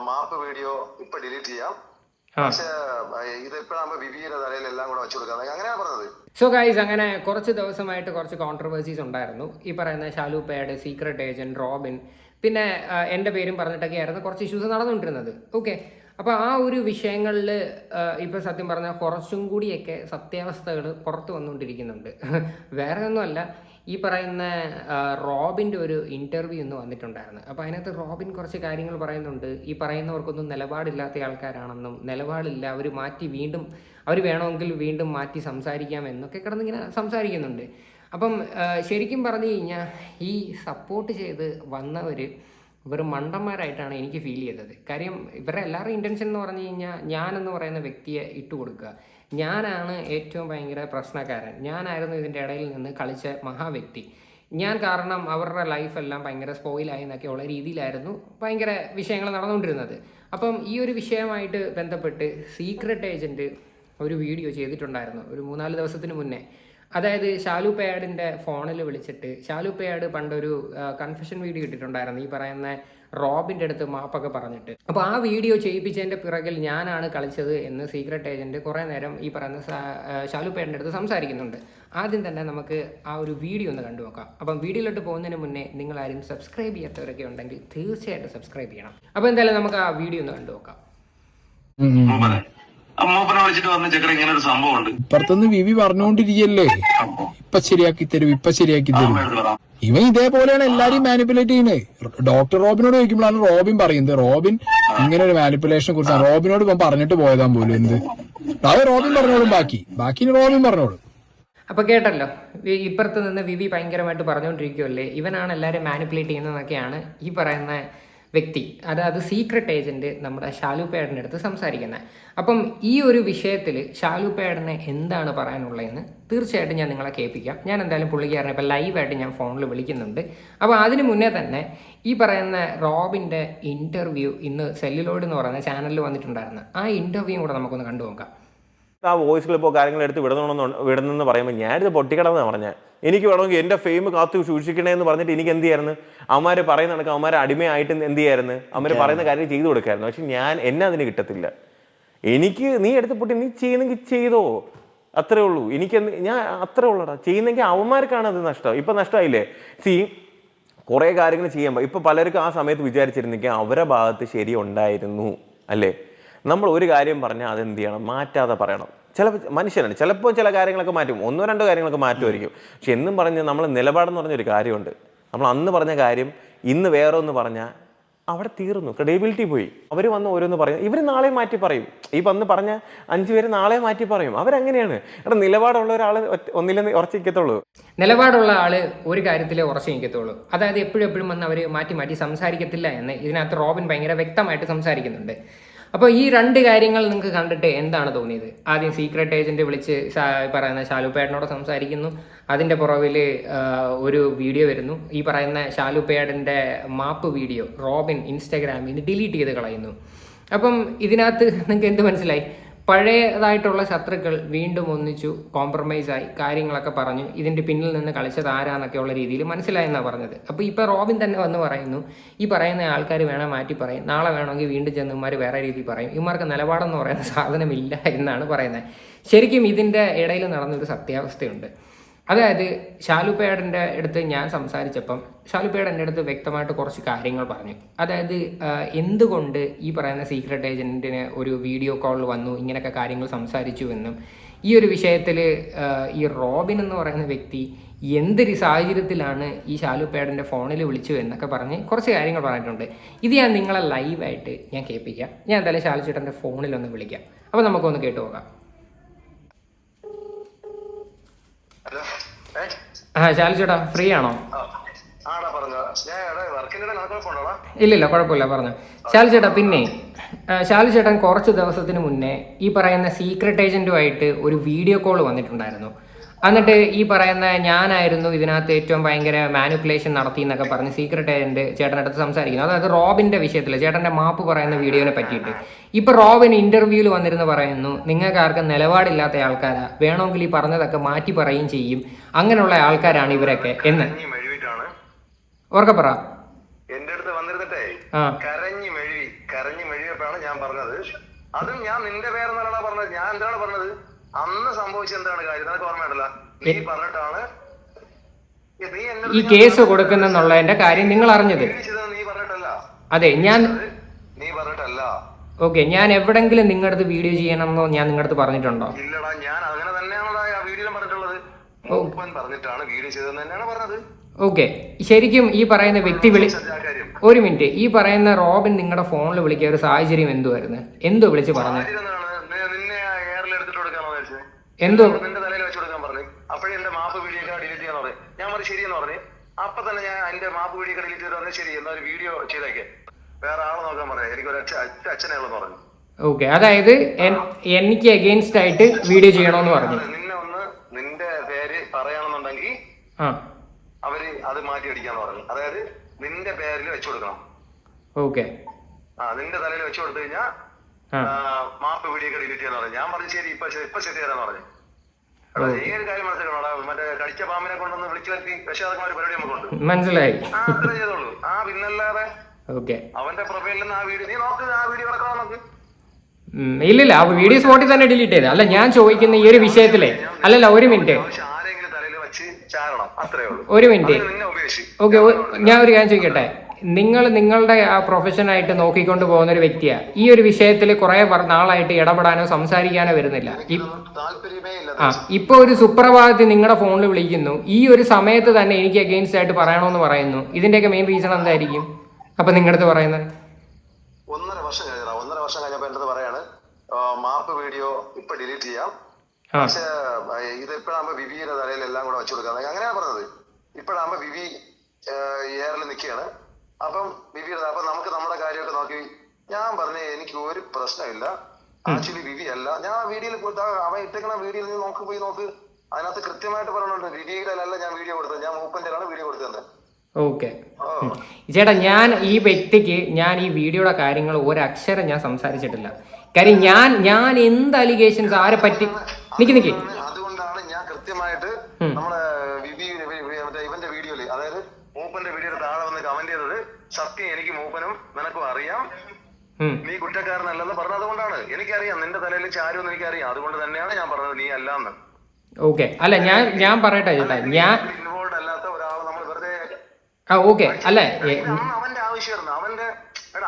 മാപ്പ് video ഇപ്പൊ delete ചെയ്യാം. പക്ഷെ ഇത് ഇപ്പോഴാകുമ്പോ വിവിയുടെ തലയിൽ എല്ലാം കൂടെ വെച്ചു കൊടുക്കാം, അങ്ങനെയാണ് പറഞ്ഞത്. സോ ഗൈസ്, അങ്ങനെ കുറച്ച് ദിവസമായിട്ട് കുറച്ച് കോൺട്രവേഴ്സീസ് ഉണ്ടായിരുന്നു. ഈ പറയുന്ന ഷാലു പേഡ്, സീക്രട്ട് ഏജന്റ്, റോബിൻ, പിന്നെ എൻ്റെ പേരും പറഞ്ഞിട്ടൊക്കെ ആയിരുന്നു കുറച്ച് ഇഷ്യൂസ് നടന്നുകൊണ്ടിരുന്നത്. ഓക്കെ, അപ്പോൾ ആ ഒരു വിഷയങ്ങളിൽ ഇപ്പോൾ സത്യം പറഞ്ഞാൽ കുറച്ചും കൂടിയൊക്കെ സത്യാവസ്ഥകൾ പുറത്ത് വന്നുകൊണ്ടിരിക്കുന്നുണ്ട്. വേറെ ഒന്നുമല്ല, ഈ പറയുന്ന റോബിൻ്റെ ഒരു ഇൻ്റർവ്യൂ ഇന്ന് വന്നിട്ടുണ്ടായിരുന്നു. അപ്പോൾ അതിനകത്ത് റോബിൻ കുറച്ച് കാര്യങ്ങൾ പറയുന്നുണ്ട്. ഈ പറയുന്നവർക്കൊന്നും നിലപാടില്ലാത്ത ആൾക്കാരാണെന്നും, നിലപാടില്ല, അവർ മാറ്റി വീണ്ടും അവർ വേണമെങ്കിൽ വീണ്ടും മാറ്റി സംസാരിക്കാമെന്നൊക്കെ കിടന്നിങ്ങനെ സംസാരിക്കുന്നുണ്ട്. അപ്പം ശരിക്കും പറഞ്ഞു കഴിഞ്ഞാൽ ഈ സപ്പോർട്ട് ചെയ്ത് വന്നവർ വെറും മണ്ടന്മാരായിട്ടാണ് എനിക്ക് ഫീൽ ചെയ്തത്. കാര്യം ഇവരുടെ എല്ലാവരുടെയും ഇൻറ്റൻഷൻ എന്ന് പറഞ്ഞു കഴിഞ്ഞാൽ ഞാനെന്ന് പറയുന്ന വ്യക്തിയെ ഇട്ടുകൊടുക്കുക, ഞാനാണ് ഏറ്റവും ഭയങ്കര പ്രശ്നക്കാരൻ, ഞാനായിരുന്നു ഇതിൻ്റെ ഇടയിൽ നിന്ന് കളിച്ച മഹാവ്യക്തി, ഞാൻ കാരണം അവരുടെ ലൈഫെല്ലാം ഭയങ്കര സ്പോയിലായി എന്നൊക്കെയുള്ള രീതിയിലായിരുന്നു ഭയങ്കര വിഷയങ്ങൾ നടന്നുകൊണ്ടിരുന്നത്. അപ്പം ഈ ഒരു വിഷയമായിട്ട് ബന്ധപ്പെട്ട് സീക്രട്ട് ഏജൻറ്റ് ഒരു വീഡിയോ ചെയ്തിട്ടുണ്ടായിരുന്നു ഒരു 3-4 ദിവസത്തിന് മുന്നേ. അതായത് ഷാലു പേയാഡിൻ്റെ ഫോണിൽ വിളിച്ചിട്ട്, ഷാലു പേയാഡ് പണ്ടൊരു കൺഫെഷൻ വീഡിയോ ഇട്ടിട്ടുണ്ടായിരുന്നു ഈ പറയുന്ന റോബിൻ്റെ അടുത്ത് മാപ്പൊക്കെ പറഞ്ഞിട്ട്. അപ്പോൾ ആ വീഡിയോ ചെയ്യിപ്പിച്ചതിൻ്റെ പിറകിൽ ഞാനാണ് കളിച്ചത് എന്ന് സീക്രട്ട് ഏജൻറ്റ് കുറേ നേരം ഈ പറയുന്ന ഷാലു പേയാഡിൻ്റെ അടുത്ത് സംസാരിക്കുന്നുണ്ട്. ആദ്യം തന്നെ നമുക്ക് ആ ഒരു വീഡിയോ ഒന്ന് കണ്ടു നോക്കാം. അപ്പം വീഡിയോയിലോട്ട് പോകുന്നതിന് മുന്നേ നിങ്ങളാരും സബ്സ്ക്രൈബ് ചെയ്യാത്തവരൊക്കെ ഉണ്ടെങ്കിൽ തീർച്ചയായിട്ടും സബ്സ്ക്രൈബ് ചെയ്യണം. അപ്പോൾ എന്തായാലും നമുക്ക് ആ വീഡിയോ ഒന്ന് കണ്ടു നോക്കാം. മൂപ്പനെ വിളിച്ചിട്ട് പറഞ്ഞ ചക്കര ഇങ്ങനെ ഒരു സംഭവം ഉണ്ട്. ഇപ്പുറത്തുനിന്ന് വിവി പറഞ്ഞുകൊണ്ടിരിക്കല്ലേ, ഇപ്പൊ ശരിയാക്കി തരും, ഇപ്പൊ ശരിയാക്കി തരും. ഇവൻ ഇതേപോലെയാണ് എല്ലാരെയും മാനിപ്പുലേറ്റ് ചെയ്യുന്നത്. ഡോക്ടർ റോബിനോട് ചോദിക്കുമ്പോഴാണ് റോബിൻ പറയുന്നത് റോബിൻ ഇങ്ങനെ ഒരു മാനിപ്പുലേഷനെ കുറിച്ചാണ് റോബിനോട് ഇപ്പം പറഞ്ഞിട്ട് പോയതാൻ പോലും. എന്ത് അത് റോബിൻ പറഞ്ഞോളും, ബാക്കി റോബിൻ പറഞ്ഞോളും. അപ്പോൾ കേട്ടല്ലോ, ഇപ്പുറത്ത് നിന്ന് വിവി ഭയങ്കരമായിട്ട് പറഞ്ഞുകൊണ്ടിരിക്കുമല്ലേ ഇവനാണ് എല്ലാവരും മാനിപ്പുലേറ്റ് ചെയ്യുന്നതെന്നൊക്കെയാണ് ഈ പറയുന്ന വ്യക്തി, അതായത് സീക്രട്ട് ഏജൻറ്റ് നമ്മുടെ ഷാലു പേഡിൻ്റെ അടുത്ത് സംസാരിക്കുന്നത്. അപ്പം ഈ ഒരു വിഷയത്തിൽ ഷാലു പേഡിനെ എന്താണ് പറയാനുള്ളതെന്ന് തീർച്ചയായിട്ടും ഞാൻ നിങ്ങളെ കേൾപ്പിക്കാം. ഞാൻ എന്തായാലും പുള്ളിക്കാരനെ ഇപ്പോൾ ലൈവായിട്ട് ഞാൻ ഫോണിൽ വിളിക്കുന്നുണ്ട്. അപ്പോൾ അതിന് മുന്നേ തന്നെ ഈ പറയുന്ന റോബിൻ്റെ ഇൻ്റർവ്യൂ ഇന്ന് സെല്ലുലോഡ് എന്ന് പറയുന്ന ചാനലിൽ വന്നിട്ടുണ്ടായിരുന്നു. ആ ഇൻ്റർവ്യൂ കൂടെ നമുക്കൊന്ന് കണ്ടു നോക്കാം. ആ വോയിസ് ക്ലിപ്പോ കാര്യങ്ങൾ എടുത്ത് വിടുന്നെന്ന് പറയുമ്പോൾ ഞാനിത് പൊട്ടിക്കടമെന്ന് പറഞ്ഞാൽ എനിക്ക് വേണമെങ്കിൽ എൻ്റെ ഫെയിം കാത്തു സൂക്ഷിക്കണേ എന്ന് പറഞ്ഞിട്ട് എനിക്ക് എന്ത് ചെയ്യായിരുന്നു, അവന്മാർ പറയുന്ന കണക്ക് അവന്മാരെ അടിമയായിട്ട് എന്ത് ചെയ്യായിരുന്നു, അവന്മാർ പറയുന്ന കാര്യം ചെയ്തു കൊടുക്കായിരുന്നു. പക്ഷെ എന്നെ അതിന് കിട്ടത്തില്ല. എനിക്ക് നീ എടുത്ത് പൊട്ടി നീ ചെയ്യുന്നെങ്കിൽ ചെയ്തോ, അത്രേ ഉള്ളൂ. ഞാൻ അത്രേ ഉള്ളൂടാ. ചെയ്യുന്നെങ്കിൽ അവന്മാർക്കാണ് അത് നഷ്ടം. ഇപ്പം നഷ്ടമായില്ലേ? കുറേ കാര്യങ്ങൾ ചെയ്യുമ്പോൾ ഇപ്പം പലർക്കും ആ സമയത്ത് വിചാരിച്ചിരുന്നെങ്കിൽ അവരുടെ ഭാഗത്ത് ശരി ഉണ്ടായിരുന്നു അല്ലേ. നമ്മൾ ഒരു കാര്യം പറഞ്ഞാൽ അതെന്ത് ചെയ്യണം, മാറ്റാതെ പറയണം. മനുഷ്യനാണ്, ചിലപ്പോൾ ചില കാര്യങ്ങളൊക്കെ മാറ്റും, 1-2 കാര്യങ്ങളൊക്കെ മാറ്റുമായിരിക്കും. പക്ഷെ എന്നും പറഞ്ഞ് നമ്മൾ നിലപാടെന്ന് പറഞ്ഞൊരു കാര്യമുണ്ട്. നമ്മൾ അന്ന് പറഞ്ഞ കാര്യം ഇന്ന് വേറെ ഒന്ന് പറഞ്ഞാൽ അവിടെ തീർന്നു, ക്രെഡിബിലിറ്റി പോയി. അവർ വന്ന് ഓരോന്ന് പറയും, ഇവർ നാളെ മാറ്റി പറയും. ഈ വന്ന് പറഞ്ഞ 5 പേര് നാളെ മാറ്റി പറയും. അവരങ്ങനെയാണ്. എടാ, നിലപാടുള്ള ഒരാൾ ഒന്നിലെന്ന് ഉറച്ചു നിൽക്കത്തുള്ളൂ. നിലപാടുള്ള ആൾ ഒരു കാര്യത്തിലേ ഉറച്ചു നിൽക്കത്തുള്ളൂ. അതായത് എപ്പോഴും വന്ന് അവർ മാറ്റി സംസാരിക്കത്തില്ല എന്ന് ഇതിനകത്ത് റോബിൻ ഭയങ്കര വ്യക്തമായിട്ട് സംസാരിക്കുന്നുണ്ട്. അപ്പോൾ ഈ 2 കാര്യങ്ങൾ നിങ്ങൾക്ക് കണ്ടിട്ട് എന്താണ് തോന്നിയത്? ആദ്യം സീക്രട്ട് ഏജൻറ്റ് വിളിച്ച് പറയുന്ന ഷാലു പേഡിനോട് സംസാരിക്കുന്നു. അതിൻ്റെ പുറകിൽ ഒരു വീഡിയോ വരുന്നു. ഈ പറയുന്ന ഷാലു പേഡിൻ്റെ മാപ്പ് വീഡിയോ റോബിൻ ഇൻസ്റ്റാഗ്രാമിൽ ഡിലീറ്റ് ചെയ്ത് കളയുന്നു. അപ്പം ഇതിനകത്ത് നിങ്ങൾക്ക് എന്ത് മനസ്സിലായി? പഴയതായിട്ടുള്ള ശത്രുക്കൾ വീണ്ടും ഒന്നിച്ചു, കോംപ്രമൈസായി, കാര്യങ്ങളൊക്കെ പറഞ്ഞു. ഇതിൻ്റെ പിന്നിൽ നിന്ന് കളിച്ചത് ആരാന്നൊക്കെയുള്ള രീതിയിൽ മനസ്സിലായെന്നാണ് പറഞ്ഞത്. അപ്പോൾ ഇപ്പോൾ റോബിൻ തന്നെ വന്ന് പറയുന്നു, ഈ പറയുന്ന ആൾക്കാർ വേണേൽ മാറ്റി പറയും, നാളെ വേണമെങ്കിൽ വീണ്ടും ചെന്നുമാർ വേറെ രീതിയിൽ പറയും, ഇവന്മാർക്ക് നിലപാടെന്ന് പറയുന്ന സാധനമില്ല എന്നാണ് പറയുന്നത്. ശരിക്കും ഇതിൻ്റെ ഇടയിൽ നടന്നൊരു സത്യാവസ്ഥയുണ്ട്. അതായത് ഷാലു പേഡിൻ്റെ അടുത്ത് ഞാൻ സംസാരിച്ചപ്പം ഷാലു പേഡ് എൻ്റെ അടുത്ത് വ്യക്തമായിട്ട് കുറച്ച് കാര്യങ്ങൾ പറഞ്ഞു. അതായത് എന്തുകൊണ്ട് ഈ പറയുന്ന സീക്രട്ട് ഏജൻറ്റിന് ഒരു വീഡിയോ കോൾ വന്നു, ഇങ്ങനെയൊക്കെ കാര്യങ്ങൾ സംസാരിച്ചു എന്നും, ഈ ഒരു വിഷയത്തിൽ ഈ റോബിൻ എന്ന് പറയുന്ന വ്യക്തി എന്തൊരു സാഹചര്യത്തിലാണ് ഈ ഷാലു പേഡിൻ്റെ ഫോണിൽ വിളിച്ചു എന്നൊക്കെ പറഞ്ഞ് കുറച്ച് കാര്യങ്ങൾ പറഞ്ഞിട്ടുണ്ട്. ഇത് ഞാൻ നിങ്ങളെ ലൈവായിട്ട് ഞാൻ കേൾപ്പിക്കാം. ഞാൻ എന്തായാലും ഷാലു ചേട്ടൻ്റെ ഫോണിലൊന്ന് വിളിക്കാം. അപ്പോൾ നമുക്കൊന്ന് കേട്ടു നോക്കാം. ഷാലു ചേട്ടാ, ഫ്രീ ആണോ? ഇല്ലില്ല, കുഴപ്പമില്ല, പറഞ്ഞു. ഷാലു ചേട്ടാ, പിന്നെ ഷാലു ചേട്ടൻ കുറച്ച് ദിവസത്തിന് മുന്നേ ഈ പറയുന്ന സീക്രട്ട് ഏജൻറ്റുമായിട്ട് ഒരു വീഡിയോ കോൾ വന്നിട്ടുണ്ടായിരുന്നു. എന്നിട്ട് ഈ പറയുന്ന ഞാനായിരുന്നു ഇതിനകത്ത് ഏറ്റവും ഭയങ്കര മാനിപ്പുലേഷൻ നടത്തി എന്നൊക്കെ പറഞ്ഞ് സീക്രട്ട് ഏജൻറ്റ് ചേട്ടനടുത്ത് സംസാരിക്കുന്നു. അതായത് റോബിൻ്റെ വിഷയത്തിൽ ചേട്ടൻ്റെ മാപ്പ് പറയുന്ന വീഡിയോനെ പറ്റിയിട്ട്. ഇപ്പോൾ റോബിൻ ഇൻ്റർവ്യൂവിൽ വന്നിരുന്ന് പറയുന്നു, നിങ്ങൾക്ക് ആർക്കും നിലപാടില്ലാത്ത ആൾക്കാരാണ്, വേണമെങ്കിൽ ഈ പറഞ്ഞതൊക്കെ മാറ്റി പറയുകയും ചെയ്യും, അങ്ങനെയുള്ള ആൾക്കാരാണ് ഇവരൊക്കെ എന്ന് ഓർക്കെ പറ. എന്റെ അടുത്ത് വന്നിരുന്നിട്ടേ എന്നാണ് ഞാൻ പറഞ്ഞത്. അതും ഞാൻ നിന്റെ പേരെന്നാണ് പറഞ്ഞത്. ഞാൻ എന്താണ് പറഞ്ഞത്? അന്ന് സംഭവിച്ചത് എന്താണ് കാര്യം നിനക്ക് ഓർമ്മയുണ്ടല്ലോ? നീ പറഞ്ഞിട്ടാണ് ഈ കേസ് കൊടുക്കുന്നെന്നുള്ളതിന്റെ കാര്യം നിങ്ങൾ അറിഞ്ഞത്. നീ പറഞ്ഞിട്ടല്ല. അതെ, നീ പറഞ്ഞിട്ടല്ല. ഓക്കെ, ഞാൻ എവിടെങ്കിലും നിങ്ങളുടെ അടുത്ത് വീഡിയോ ചെയ്യണമെന്നോ ഞാൻ നിങ്ങളുടെ അടുത്ത് പറഞ്ഞിട്ടുണ്ടോ? ഇല്ലടാ, ഞാൻ അങ്ങനെ തന്നെയാണോ ആ വീഡിയോയിൽ പറഞ്ഞിട്ടുള്ളത്. മൂപ്പൻ പറഞ്ഞിട്ടാണ് വീഡിയോ ചെയ്തതെന്ന് തന്നെയാണ് പറഞ്ഞത്. ഓക്കെ, ശരിക്കും ഈ പറയുന്ന വ്യക്തി ഒരു മിനിറ്റ്, ഈ പറയുന്ന റോബിൻ നിങ്ങളുടെ ഫോണിൽ വിളിക്കുക ഒരു സാഹചര്യം എന്തുവായിരുന്നു? എന്തോ വിളിച്ച് പറഞ്ഞത്? നിന്നെ എയറിൽ എടുത്തിട്ട് കൊടുക്കാന്ന് വിചാരിച്ചത്. എന്തോ നിന്റെ തലയിൽ വെച്ച് കൊടുക്കാൻ പറഞ്ഞു. അപ്പോഴേ എന്റെ മാപ്പ് വീഡിയോ ഡിലീറ്റ് ചെയ്യാന്ന് പറഞ്ഞു. ഞാൻ പറഞ്ഞു ശരിയെന്ന് പറഞ്ഞു. അപ്പൊ തന്നെ ഞാൻ എന്റെ മാപ്പ് വീഡിയോ ഡിലീറ്റ് ചെയ്ത് പറഞ്ഞു. ശരി, എന്നാ ഒരു വീഡിയോ ചെയ്തേക്കെ, വേറെ ആളെ നോക്കാൻ പറയാം, എനിക്കൊരു അച്ഛനെ ഉള്ളെന്ന് പറഞ്ഞു. ഓക്കെ, അതായത് എനിക്ക് അഗെയിൻസ്റ്റ് ആയിട്ട് വീഡിയോ ചെയ്യണമെന്ന് പറഞ്ഞു. നിന്നെ ഒന്ന് നിന്റെ പേര് പറയണമെന്നുണ്ടെങ്കിൽ അവര് അത് മാറ്റി അടിക്കാന്ന് പറഞ്ഞു. അതായത് നിന്റെ പേരിൽ വെച്ചു കൊടുക്കണം. ഓക്കെ, നിന്റെ തലയിൽ വെച്ചു കൊടുത്തു കഴിഞ്ഞാൽ മാപ്പ് വീഡിയോ ഒക്കെ ഡിലീറ്റ് ചെയ്യാന്ന് പറഞ്ഞു. ഞാൻ പറഞ്ഞു ശരി, ഇപ്പൊ സെറ്റ് ചെയ്യാന്ന് പറഞ്ഞു. ഈ ഒരു കാര്യം മനസ്സിലാക്കണം. മറ്റേ കടിച്ച പാമ്പിനെ കൊണ്ടൊന്ന് വിളിച്ചു വരുത്തി വിഷാദമായ ഒരു പരിപാടി നമുക്കുണ്ട്. മനസ്സിലായി. അത്ര ചെയ്തോളൂ. പിന്നല്ലാതെ ഓക്കെ, അവന്റെ പ്രൊഫൈലിൽ നിന്ന് ആ വീഡിയോ നീ നോക്ക്, ആ വീഡിയോ ഇറക്കണം നോക്ക്. ഇല്ലില്ല, ആ വീഡിയോ സ്പോട്ടിൽ തന്നെ ഡിലീറ്റ് ചെയ്ത്. അല്ല, ഞാൻ ചോദിക്കുന്ന ഈ ഒരു വിഷയത്തിലെ അല്ലല്ല, ഒരു മിനിറ്റ്, ആരെങ്കിലും തലയിൽ വെച്ച് ചാരണം, അത്രേ ഉള്ളൂ. ഒരു മിനിറ്റ്. നിന്നെ ഉപേക്ഷിച്ച് ഓക്കെ, ഞാൻ ഒരു കാര്യം ചോദിക്കട്ടെ. നിങ്ങളുടെ ആ പ്രൊഫഷനായിട്ട് നോക്കിക്കൊണ്ട് പോകുന്ന ഒരു വ്യക്തിയാ ഈ ഒരു വിഷയത്തിൽ കുറെ നാളായിട്ട് ഇടപെടാനോ സംസാരിക്കാനോ വരുന്നില്ല. താല്പര്യമേ ഇല്ല. ഇപ്പൊ ഒരു സുപ്രഭാതത്തിൽ നിങ്ങളുടെ ഫോണിൽ വിളിക്കുന്നു, ഈ ഒരു സമയത്ത് തന്നെ എനിക്ക് അഗെയിൻസ്റ്റ് ആയിട്ട് പറയണമെന്ന് പറയുന്നു. ഇതിന്റെയൊക്കെ മെയിൻ റീസൺ എന്തായിരിക്കും അപ്പൊ നിങ്ങളുടെ അടുത്ത് പറയുന്നത്? 1.5 വർഷം കഴിഞ്ഞാ 1.5 വർഷം കഴിഞ്ഞപ്പോ എന്റെ പറയാ മാപ്പ് വീഡിയോ ഇപ്പൊ ഡിലീറ്റ് ചെയ്യാം. പക്ഷെ ഇത് ഇപ്പോഴാകുമ്പോ വിവിയുടെ തലയിൽ എല്ലാം കൂടെ വെച്ചു കൊടുക്കാം അങ്ങനെയാണ് പറഞ്ഞത്. ഇപ്പോഴാകുമ്പോ വിവി എയറിൽ നിൽക്കുകയാണ്. അപ്പം വിവിയുടെ അപ്പൊ നമുക്ക് നമ്മുടെ കാര്യമൊക്കെ നോക്കി ഞാൻ പറഞ്ഞ എനിക്ക് ഒരു പ്രശ്നമില്ല. ആക്ച്വലി വിവി അല്ല. ഞാൻ വീഡിയോയിൽ അവൻ ഇട്ടേക്കണ വീഡിയോയിൽ നീ പോയി നോക്ക്. അതിനകത്ത് കൃത്യമായിട്ട് പറഞ്ഞിട്ടുണ്ട് വിവിയുടെ അല്ല ഞാൻ വീഡിയോ കൊടുത്തത്, ഞാൻ മൂപ്പന്റെയാണ് വീഡിയോ കൊടുത്തത്. ഓക്കെ ചേട്ടാ, ഞാൻ ഈ വ്യക്തിക്ക് ഞാൻ ഈ വീഡിയോയുടെ കാര്യങ്ങൾ ഒരക്ഷരം ഞാൻ സംസാരിച്ചിട്ടില്ല. കാര്യം ഞാൻ എന്ത് അലിഗേഷൻസ് ആരെ പറ്റി നിക്ക് അതുകൊണ്ടാണ് ഞാൻ കൃത്യമായിട്ട് നമ്മളെ ഇവന്റെ വീഡിയോയില്, അതായത് മൂപ്പന്റെ വീഡിയോയുടെ താഴെ വന്ന് കമന്റ് ചെയ്തത് സത്യം എനിക്ക് മൂപ്പനും നിനക്കും അറിയാം, നീ കുറ്റക്കാരനല്ലെന്ന് പറഞ്ഞത് കൊണ്ടാണ്. എനിക്കറിയാം നിന്റെ തലയിൽ ചാരുമെന്ന് എനിക്കറിയാം. അതുകൊണ്ട് തന്നെയാണ് ഞാൻ പറഞ്ഞത് നീ അല്ലാന്ന്. ഓക്കെ, അല്ല ഞാൻ പറയട്ടെ ചേട്ടാ, ഞാൻ ഇൻവോൾവ് അല്ലാത്ത ഒരാളെ നമ്മൾ വെറുതെ ഓക്കെ അല്ലേ, അവന്റെ ആവശ്യമായിരുന്നു.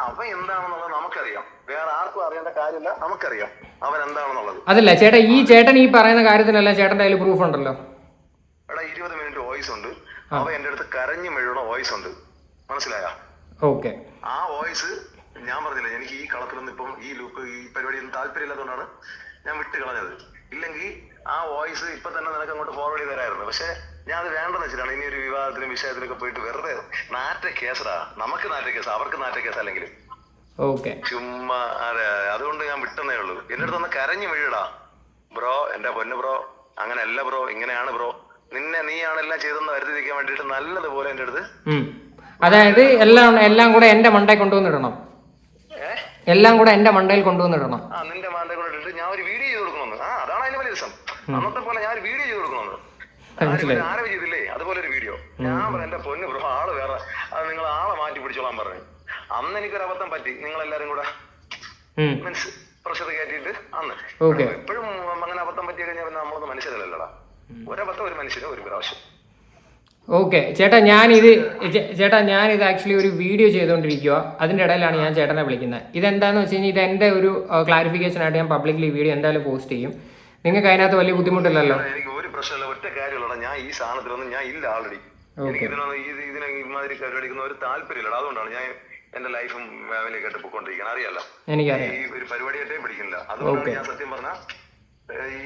അവൻ എന്താണെന്നുള്ളത് നമുക്കറിയാം. വേറെ ആർക്കും അറിയേണ്ട കാര്യമില്ല, നമുക്കറിയാം അവൻ എന്താണെന്നുള്ളത്. അതല്ല ചേട്ടാ, ഈ ചേട്ടൻ ഈ പറയുന്ന കാര്യത്തിനല്ല ചേട്ടന്റെ കയ്യിൽ പ്രൂഫ് ഉണ്ടല്ലോ. 20 മിനിറ്റ് വോയിസ് ഉണ്ട്. അവ എന്റെ അടുത്ത് കരഞ്ഞു മെഴുകണ വോയിസ് ഉണ്ട്, മനസ്സിലായ? ഓക്കെ, ആ വോയിസ് ഞാൻ പറഞ്ഞില്ല, എനിക്ക് ഈ കളത്തിലൊന്നും ഇപ്പം ഈ പരിപാടിയൊന്നും താല്പര്യമില്ലാത്തതുകൊണ്ടാണ് ഞാൻ വിട്ട് കളഞ്ഞത്. ഇല്ലെങ്കിൽ ആ വോയിസ് ഇപ്പൊ തന്നെ നിനക്ക് അങ്ങോട്ട് ഫോർവേഡ് ചെയ്ത് തരായിരുന്നു. പക്ഷെ ഞാൻ അത് വേണ്ടെന്ന് വെച്ചിട്ടാണ്. ഇനി ഒരു വിവാദത്തിനും വിഷയത്തിലൊക്കെ പോയിട്ട് വെറുതെ നാറ്റ കേസടാ, നമുക്ക് നാറ്റ കേസ്, അവർക്ക് നാറ്റ കേസ് അല്ലെങ്കിൽ ചുമ്മാ. അതെ, അതുകൊണ്ട് ഞാൻ വിട്ടെന്നേ ഉള്ളൂ. എന്റെ അടുത്ത് ഒന്ന് കരഞ്ഞു വീഴടാ ബ്രോ, എന്റെ പൊന്നു ബ്രോ, അങ്ങനെയല്ല ബ്രോ, ഇങ്ങനെയാണ് ബ്രോ, നീയാണ് എല്ലാം ചെയ്തെന്ന് വരുത്തിരിക്കാൻ വേണ്ടിട്ട് നല്ലതുപോലെ എന്റെ അടുത്ത്, അതായത് എല്ലാം കൂടെ എന്റെ മണ്ടയിൽ കൊണ്ടുവന്നിടണം. എല്ലാം കൂടെ എന്റെ മണ്ടയിൽ കൊണ്ടുവന്നിടണം. നിന്റെ മണ്ടയിൽ കൊണ്ടിട്ട് ഞാൻ ഒരു വീഡിയോ ചെയ്ത് കൊടുക്കണമെന്ന്. അതാണ് അതിന് വലിയ ദിവസം. അന്നത്തെ പോലെ ഞാൻ ഒരു വീഡിയോ ചെയ്ത് കൊടുക്കണമെന്ന് ആരും ചെയ്തില്ലേ, അതുപോലെ ഒരു വീഡിയോ. ഞാൻ പറഞ്ഞു എന്റെ പൊന്നു ബ്രോ, ആള് വേറെ, അത് നിങ്ങൾ ആളെ മാറ്റി പിടിച്ചോളാൻ പറഞ്ഞു. അന്ന് എനിക്കൊരു അബദ്ധം പറ്റി. നിങ്ങളെല്ലാരും കൂടെ മീൻസ് പ്രഷർ കയറ്റിയിട്ട് അന്ന് എപ്പോഴും അങ്ങനെ അബദ്ധം പറ്റി കഴിഞ്ഞാൽ നമ്മളൊന്നും മനുഷ്യരല്ലടാ. ഒരബദ്ധം ഒരു മനുഷ്യന് ഒരു പ്രാവശ്യം. ഓക്കെ ചേട്ടാ, ഞാനിത് ആക്ച്വലി ഒരു വീഡിയോ ചെയ്തുകൊണ്ടിരിക്കുക. അതിൻ്റെ ഇടയിലാണ് ഞാൻ ചേട്ടനെ വിളിക്കുന്നത്. ഇതെന്താണെന്ന് വെച്ച് കഴിഞ്ഞാൽ ഇത് എൻ്റെ ഒരു ക്ലാരിഫിക്കേഷൻ ആയിട്ട് ഞാൻ പബ്ലിക്കലി വീഡിയോ എന്തായാലും പോസ്റ്റ് ചെയ്യും. നിങ്ങൾക്ക് അതിനകത്ത് വലിയ ബുദ്ധിമുട്ടില്ലല്ലോ? എനിക്ക് ഒരു പ്രശ്നമില്ല, ഒറ്റ കാര്യമുള്ള ഞാൻ ഈ സാധനത്തിലൊന്നും ഞാൻ ഇല്ല ആൾറെഡി. എനിക്ക് ഇതിനെ ഇമാതിരി പരിപാടിക്കുന്ന ഒരു താല്പര്യമില്ല. അതുകൊണ്ടാണ് ഞാൻ എന്റെ ലൈഫും ഫാമിലിയൊക്കെ പൊക്കോണ്ടിരിക്കണം. അറിയാലോ, എനിക്കറിയാം ഈ ഒരു പരിപാടിയായിട്ടേ പിടിക്കുന്നില്ല. അതുകൊണ്ടാണ് ഞാൻ സത്യം പറഞ്ഞ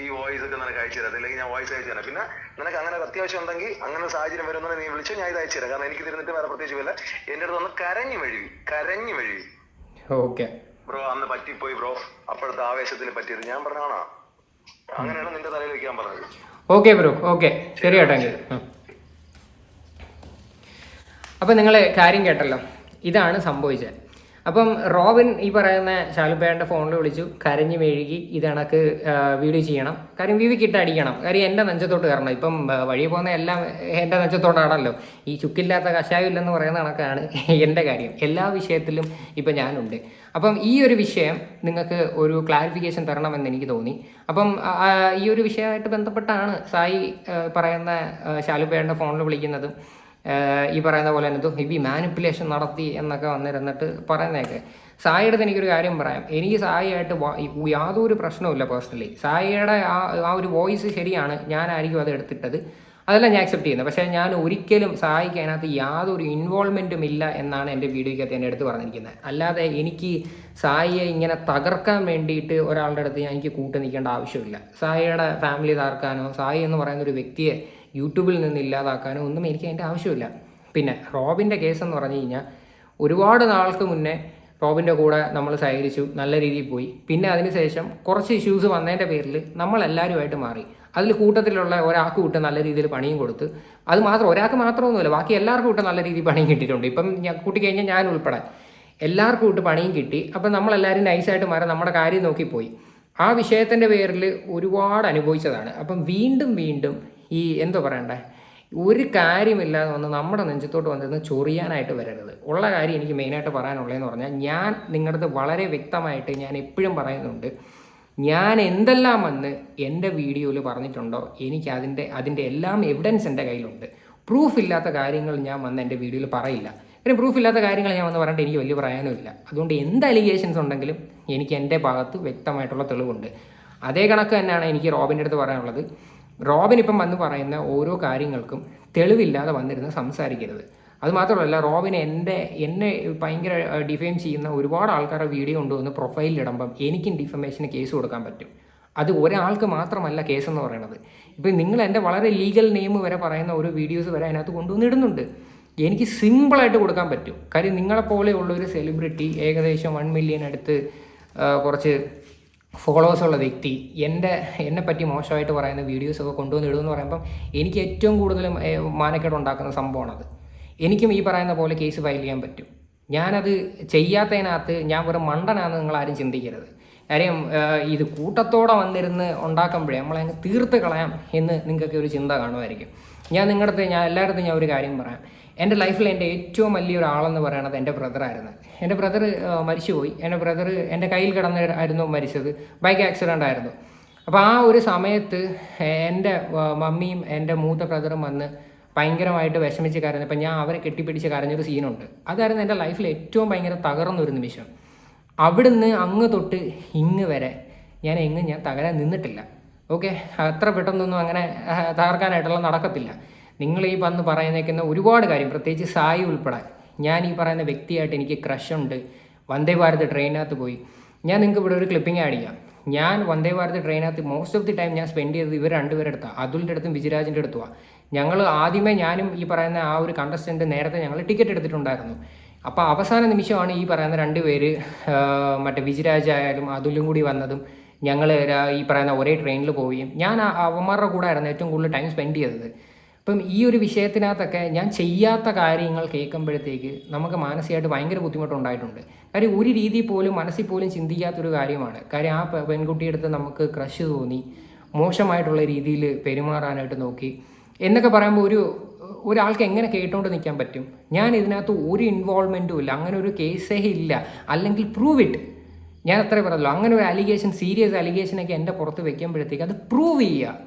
ഈ വോയിസ് ഒക്കെ നിനക്ക് അയച്ചു തരാം. അല്ലെങ്കിൽ ഞാൻ വോയിസ് അയച്ചു തരാം. പിന്നെ നിനക്ക് അങ്ങനെ അത്യാവശ്യം ഉണ്ടെങ്കിൽ അങ്ങനെ സാഹചര്യം വരുന്ന നീ വിളിച്ചോ, ഞാൻ ഇത് അയച്ചു തരാം. കാരണം എനിക്ക് തിരുന്നിട്ട് വേറെ പ്രത്യേകിച്ച് വല്ല. എന്റെ അടുത്ത് ഒന്ന് കരഞ്ഞു മെഴുകി ഓക്കെ ബ്രോ, അന്ന് പറ്റിപ്പോയി ബ്രോ, അപ്പോഴത്തെ ആവേശത്തിന് പറ്റിയത്. ഞാൻ പറഞ്ഞാണോ അങ്ങനെയാണ് നിന്റെ തലയിൽ വെക്കാൻ പറഞ്ഞത്. ഓക്കെ ബ്രോ, ഓക്കെ ശരി കേട്ടോ. അപ്പം നിങ്ങൾ കാര്യം കേട്ടല്ലോ, ഇതാണ് സംഭവിച്ചത്. അപ്പം റോബിൻ ഈ പറയുന്ന ശാലുപ്പേട്ടൻ്റെ ഫോണിൽ വിളിച്ചു, കരഞ്ഞു മെഴുകി ഇത് കണക്ക് വീഡിയോ ചെയ്യണം, കാര്യം വിവിക്കിട്ട് അടിക്കണം, കാര്യം എൻ്റെ നെഞ്ചത്തോട്ട് കയറണം. ഇപ്പം വഴി പോകുന്ന എല്ലാം എൻ്റെ നെഞ്ചത്തോട്ടാണല്ലോ. ഈ ചുക്കില്ലാത്ത കഷായം ഇല്ലെന്ന് പറയുന്ന കണക്കാണ് എൻ്റെ കാര്യം. എല്ലാ വിഷയത്തിലും ഇപ്പം ഞാനുണ്ട്. അപ്പം ഈ ഒരു വിഷയം നിങ്ങൾക്ക് ഒരു ക്ലാരിഫിക്കേഷൻ തരണമെന്ന് എനിക്ക് തോന്നി. അപ്പം ഈ ഒരു വിഷയമായിട്ട് ബന്ധപ്പെട്ടാണ് സായി പറയുന്ന ശാലുപ്പേട്ടൻ്റെ ഫോണിൽ വിളിക്കുന്നതും ഈ പറയുന്ന പോലെ തന്നെ ഹെവി മാനിപ്പുലേഷൻ നടത്തി എന്നൊക്കെ വന്നിരുന്നിട്ട് പറയുന്നതൊക്കെ. സായിയുടെ അടുത്ത് എനിക്കൊരു കാര്യം പറയാം. എനിക്ക് സായിയായിട്ട് യാതൊരു പ്രശ്നവുമില്ല പേഴ്സണലി. സായിയുടെ ആ ഒരു വോയിസ് ശരിയാണ്, ഞാനായിരിക്കും അത് എടുത്തിട്ടത്, അതെല്ലാം ഞാൻ അക്സെപ്റ്റ് ചെയ്യുന്നത്. പക്ഷേ ഞാൻ ഒരിക്കലും സായിക്ക് അതിനകത്ത് യാതൊരു ഇൻവോൾവ്മെൻറ്റും ഇല്ല എന്നാണ് എൻ്റെ വീഡിയോയ്ക്കകത്ത് എൻ്റെ അടുത്ത് പറഞ്ഞിരിക്കുന്നത്. അല്ലാതെ എനിക്ക് സായിയെ ഇങ്ങനെ തകർക്കാൻ വേണ്ടിയിട്ട് ഒരാളുടെ അടുത്ത് എനിക്ക് കൂട്ട് നിൽക്കേണ്ട ആവശ്യമില്ല. സായിയുടെ ഫാമിലി തകർക്കാനോ സായി എന്ന് പറയുന്ന ഒരു വ്യക്തിയെ യൂട്യൂബിൽ നിന്ന് ഇല്ലാതാക്കാനോ ഒന്നും എനിക്ക് അതിൻ്റെ ആവശ്യമില്ല. പിന്നെ റോബിൻ്റെ കേസെന്ന് പറഞ്ഞു കഴിഞ്ഞാൽ ഒരുപാട് നാൾക്ക് മുന്നേ റോബിൻ്റെ കൂടെ നമ്മൾ സഹകരിച്ചു, നല്ല രീതിയിൽ പോയി. പിന്നെ അതിനുശേഷം കുറച്ച് ഇഷ്യൂസ് വന്നതിൻ്റെ പേരിൽ നമ്മളെല്ലാവരുമായിട്ട് മാറി. അതിൽ കൂട്ടത്തിലുള്ള ഒരാൾക്ക് വിട്ട് നല്ല രീതിയിൽ പണിയും കൊടുത്ത്, അത് മാത്രം ഒരാൾക്ക് മാത്രമൊന്നുമില്ല, ബാക്കി എല്ലാവർക്കും വിട്ട് നല്ല രീതിയിൽ പണിയും കിട്ടിയിട്ടുണ്ട്. ഇപ്പം കൂട്ടിക്കഴിഞ്ഞാൽ ഞാൻ ഉൾപ്പെടെ എല്ലാവർക്കും വിട്ട് പണിയും കിട്ടി. അപ്പം നമ്മളെല്ലാവരും നൈസായിട്ട് മാറി നമ്മുടെ കാര്യം നോക്കിപ്പോയി. ആ വിഷയത്തിൻ്റെ പേരിൽ ഒരുപാട് അനുഭവിച്ചതാണ്. അപ്പം വീണ്ടും ഈ എന്തോ പറയണ്ടേ, ഒരു കാര്യമില്ലാതെ വന്ന് നമ്മുടെ നെഞ്ചത്തോട്ട് വന്നിരുന്ന് ചൊറിയാനായിട്ട് വരരുത്. ഉള്ള കാര്യം എനിക്ക് മെയിനായിട്ട് പറയാനുള്ളതെന്ന് പറഞ്ഞാൽ, ഞാൻ നിങ്ങളുടെ അടുത്ത് വളരെ വ്യക്തമായിട്ട് ഞാൻ എപ്പോഴും പറയുന്നുണ്ട്, ഞാൻ എന്തെല്ലാം വന്ന് എൻ്റെ വീഡിയോയിൽ പറഞ്ഞിട്ടുണ്ടോ എനിക്ക് അതിൻ്റെ എല്ലാം എവിഡൻസ് എൻ്റെ കയ്യിലുണ്ട്. പ്രൂഫ് ഇല്ലാത്ത കാര്യങ്ങൾ ഞാൻ വന്ന് എൻ്റെ വീഡിയോയിൽ പറയില്ല. പിന്നെ പ്രൂഫ് ഇല്ലാത്ത കാര്യങ്ങൾ ഞാൻ വന്ന് പറഞ്ഞിട്ട് എനിക്ക് വലിയ പറയാനുമില്ല. അതുകൊണ്ട് എന്ത് അലിഗേഷൻസ് ഉണ്ടെങ്കിലും എനിക്ക് എൻ്റെ ഭാഗത്ത് വ്യക്തമായിട്ടുള്ള തെളിവുണ്ട്. അതേ കണക്ക് തന്നെയാണ് എനിക്ക് റോബിൻ്റെ അടുത്ത് പറയാനുള്ളത്. റോബിൻ ഇപ്പം വന്ന് പറയുന്ന ഓരോ കാര്യങ്ങൾക്കും തെളിവില്ലാതെ വന്നിരുന്ന് സംസാരിക്കരുത്. അതുമാത്രമല്ല, റോബിൻ എന്നെ ഭയങ്കര ഡിഫെയിം ചെയ്യുന്ന ഒരുപാട് ആൾക്കാരുടെ വീഡിയോ കൊണ്ടുവന്ന് പ്രൊഫൈലിലിടുമ്പം എനിക്കും ഡിഫമേഷന് കേസ് കൊടുക്കാൻ പറ്റും. അത് ഒരാൾക്ക് മാത്രമല്ല കേസെന്ന് പറയുന്നത്. ഇപ്പം നിങ്ങൾ എൻ്റെ വളരെ ലീഗൽ നെയിം വരെ പറയുന്ന ഓരോ വീഡിയോസ് വരെ അതിനകത്ത് കൊണ്ടുവന്നിടുന്നുണ്ട്. എനിക്ക് സിമ്പിളായിട്ട് കൊടുക്കാൻ പറ്റും. കാര്യം നിങ്ങളെപ്പോലെയുള്ളൊരു സെലിബ്രിറ്റി, ഏകദേശം 1 മില്യൺ അടുത്ത് കുറച്ച് ഫോളോവേഴ്സുള്ള വ്യക്തി എന്നെ പറ്റി മോശമായിട്ട് പറയുന്ന വീഡിയോസൊക്കെ കൊണ്ടുവന്നിടുമെന്ന് പറയുമ്പം എനിക്ക് ഏറ്റവും കൂടുതൽ മാനക്കേട് ഉണ്ടാക്കുന്ന സംഭവമാണത്. എനിക്കും ഈ പറയുന്ന പോലെ കേസ് ഫയൽ ചെയ്യാൻ പറ്റും. ഞാനത് ചെയ്യാത്തതിനകത്ത് ഞാൻ വെറും മണ്ടനാണെന്ന് നിങ്ങളാരും ചിന്തിക്കരുത്. കാര്യം ഇത് കൂട്ടത്തോടെ വന്നിരുന്ന് ഉണ്ടാക്കുമ്പോഴേ നമ്മളതിന് തീർത്ത് കളയാം എന്ന് നിങ്ങൾക്കൊക്കെ ഒരു ചിന്ത കാണുമായിരിക്കും. ഞാൻ എല്ലായിടത്തും ഞാൻ ഒരു കാര്യം പറയാം. എൻ്റെ ലൈഫിൽ എൻ്റെ ഏറ്റവും വലിയൊരു ആളെന്ന് പറയുന്നത് എൻ്റെ ബ്രദറായിരുന്നു. എൻ്റെ ബ്രദർ മരിച്ചുപോയി. എൻ്റെ ബ്രദർ എൻ്റെ കയ്യിൽ കിടന്നായിരുന്നു മരിച്ചത്. ബൈക്ക് ആക്സിഡൻ്റ് ആയിരുന്നു. അപ്പോൾ ആ ഒരു സമയത്ത് എൻ്റെ മമ്മിയും എൻ്റെ മൂത്ത ബ്രദറും വന്ന് ഭയങ്കരമായിട്ട് വിഷമിച്ച് കരഞ്ഞപ്പോൾ ഞാൻ അവരെ കെട്ടിപ്പിടിച്ച് കരഞ്ഞൊരു സീനുണ്ട്. അതായിരുന്നു എൻ്റെ ലൈഫിൽ ഏറ്റവും ഭയങ്കര തകർന്നൊരു നിമിഷം. അവിടുന്ന് അങ്ങ് തൊട്ട് ഇങ്ങ് വരെ ഞാൻ തകരാൻ നിന്നിട്ടില്ല. ഓക്കെ, അത്ര പെട്ടെന്നൊന്നും അങ്ങനെ തകർക്കാനായിട്ടുള്ള നടക്കത്തില്ല. നിങ്ങൾ ഈ വന്ന് പറയുന്നേക്കുന്ന ഒരുപാട് കാര്യം, പ്രത്യേകിച്ച് സായി ഉൾപ്പെടെ, ഞാൻ ഈ പറയുന്ന വ്യക്തിയായിട്ട് എനിക്ക് ക്രഷുണ്ട്. വന്ദേ ഭാരത് ട്രെയിനകത്ത് പോയി, ഞാൻ നിങ്ങൾക്ക് ഇവിടെ ഒരു ക്ലിപ്പിംഗ് ആഡ് ചെയ്യാം. ഞാൻ വന്ദേ ഭാരത് ട്രെയിനകത്ത് മോസ്റ്റ് ഓഫ് ദി ടൈം ഞാൻ സ്പെൻഡ് ചെയ്തത് ഇവർ രണ്ടുപേരുടെ അടുത്താണ്, അതുലിൻ്റെ അടുത്തും വിജിരാജിൻ്റെ അടുത്തുമാണ്. ഞങ്ങൾ ആദ്യമേ ഞാനും ഈ പറയുന്ന ആ ഒരു കണ്ടസ്റ്റൻറ്റ് നേരത്തെ ഞങ്ങൾ ടിക്കറ്റ് എടുത്തിട്ടുണ്ടായിരുന്നു. അപ്പോൾ അവസാന നിമിഷമാണ് ഈ പറയുന്ന രണ്ടുപേര്, മറ്റേ വിജിരാജ് ആയാലും അതുലും കൂടി വന്നതും ഞങ്ങൾ ഈ പറയുന്ന ഒരേ ട്രെയിനിൽ പോവുകയും ഞാൻ അവന്മാരുടെ കൂടെ ആയിരുന്നു ഏറ്റവും കൂടുതൽ ടൈം സ്പെൻഡ് ചെയ്തത്. അപ്പം ഈ ഒരു വിഷയത്തിനകത്തൊക്കെ ഞാൻ ചെയ്യാത്ത കാര്യങ്ങൾ കേൾക്കുമ്പോഴത്തേക്ക് നമുക്ക് മാനസികമായിട്ട് ഭയങ്കര ബുദ്ധിമുട്ടുണ്ടായിട്ടുണ്ട്. കാര്യം ഒരു രീതി പോലും മനസ്സിൽ പോലും ചിന്തിക്കാത്തൊരു കാര്യമാണ്. കാര്യം ആ പെൺകുട്ടിയെടുത്ത് നമുക്ക് ക്രഷ് തോന്നി, മോശമായിട്ടുള്ള രീതിയിൽ പെരുമാറാനായിട്ട് നോക്കി എന്നൊക്കെ പറയുമ്പോൾ ഒരാൾക്ക് എങ്ങനെ കേട്ടുകൊണ്ട് നിൽക്കാൻ പറ്റും? ഞാൻ ഇതിനകത്ത് ഒരു ഇൻവോൾവ്മെൻറ്റും ഇല്ല, അങ്ങനെ ഒരു കേസേ ഇല്ല. അല്ലെങ്കിൽ പ്രൂവ് ഇറ്റ്. ഞാൻ അത്രേ പറഞ്ഞല്ലോ, അങ്ങനെ ഒരു അലിഗേഷൻ, സീരിയസ് അലിഗേഷനൊക്കെ എൻ്റെ പുറത്ത് വെക്കുമ്പോഴത്തേക്ക് അത് പ്രൂവ് ചെയ്യുക.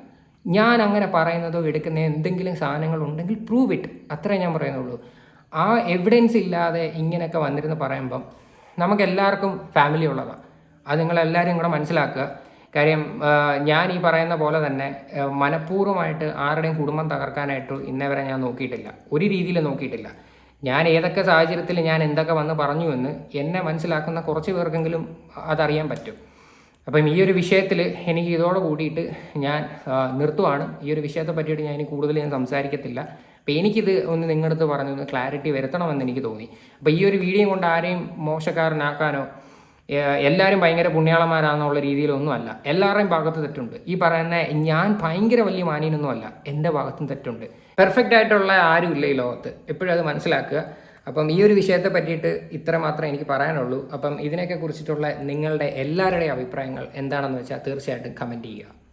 ഞാൻ അങ്ങനെ പറയുന്നതോ എടുക്കുന്ന എന്തെങ്കിലും സാധനങ്ങൾ ഉണ്ടെങ്കിൽ പ്രൂവ് ഇറ്റ്, അത്രേ ഞാൻ പറയുന്നുള്ളൂ. ആ എവിഡൻസ് ഇല്ലാതെ ഇങ്ങനെയൊക്കെ വന്നിരുന്ന് പറയുമ്പം നമുക്കെല്ലാവർക്കും ഫാമിലി ഉള്ളതാണ്. അത് നിങ്ങളെല്ലാവരും കൂടെ മനസ്സിലാക്കുക. കാര്യം ഞാൻ ഈ പറയുന്ന പോലെ തന്നെ മനഃപൂർവ്വമായിട്ട് ആരുടെയും കുടുംബം തകർക്കാനായിട്ട് ഇന്നേ വരെ ഞാൻ നോക്കിയിട്ടില്ല, ഒരു രീതിയിൽ നോക്കിയിട്ടില്ല. ഞാൻ ഏതൊക്കെ സാഹചര്യത്തിൽ ഞാൻ എന്തൊക്കെ വന്ന് പറഞ്ഞു എന്ന് എന്നെ മനസ്സിലാക്കുന്ന കുറച്ച് പേർക്കെങ്കിലും അതറിയാൻ പറ്റും. അപ്പം ഈ ഒരു വിഷയത്തിൽ എനിക്ക് ഇതോടെ കൂടിയിട്ട് ഞാൻ നിർത്തുവാണ്. ഈ ഒരു വിഷയത്തെ പറ്റിയിട്ട് ഞാൻ കൂടുതൽ സംസാരിക്കത്തില്ല. അപ്പോൾ എനിക്കിത് ഒന്ന് നിങ്ങളുടെ അടുത്ത് പറഞ്ഞൊന്ന് ക്ലാരിറ്റി വരുത്തണമെന്ന് എനിക്ക് തോന്നി. അപ്പോൾ ഈ ഒരു വീഡിയോ കൊണ്ട് ആരെയും മോശക്കാരനാക്കാനോ എല്ലാവരും ഭയങ്കര പുണ്യാളന്മാരാണെന്നുള്ള രീതിയിലൊന്നുമല്ല. എല്ലാവരുടെയും ഭാഗത്ത് തെറ്റുണ്ട്. ഈ പറയുന്ന ഞാൻ ഭയങ്കര വലിയ മാന്യനൊന്നുമല്ല, എൻ്റെ ഭാഗത്തും തെറ്റുണ്ട്. പെർഫെക്റ്റ് ആയിട്ടുള്ള ആരും ഇല്ല ഈ ലോകത്ത്, എപ്പോഴും അത് മനസ്സിലാക്കുക. അപ്പം ഈ ഒരു വിഷയത്തെ പറ്റിയിട്ട് ഇത്ര മാത്രമേ എനിക്ക് പറയാനുള്ളൂ. അപ്പം ഇതിനൊക്കെ കുറിച്ചിട്ടുള്ള നിങ്ങളുടെ എല്ലാവരുടെയും അഭിപ്രായങ്ങൾ എന്താണെന്ന് വെച്ചാൽ തീർച്ചയായിട്ടും കമൻറ്റ് ചെയ്യുക.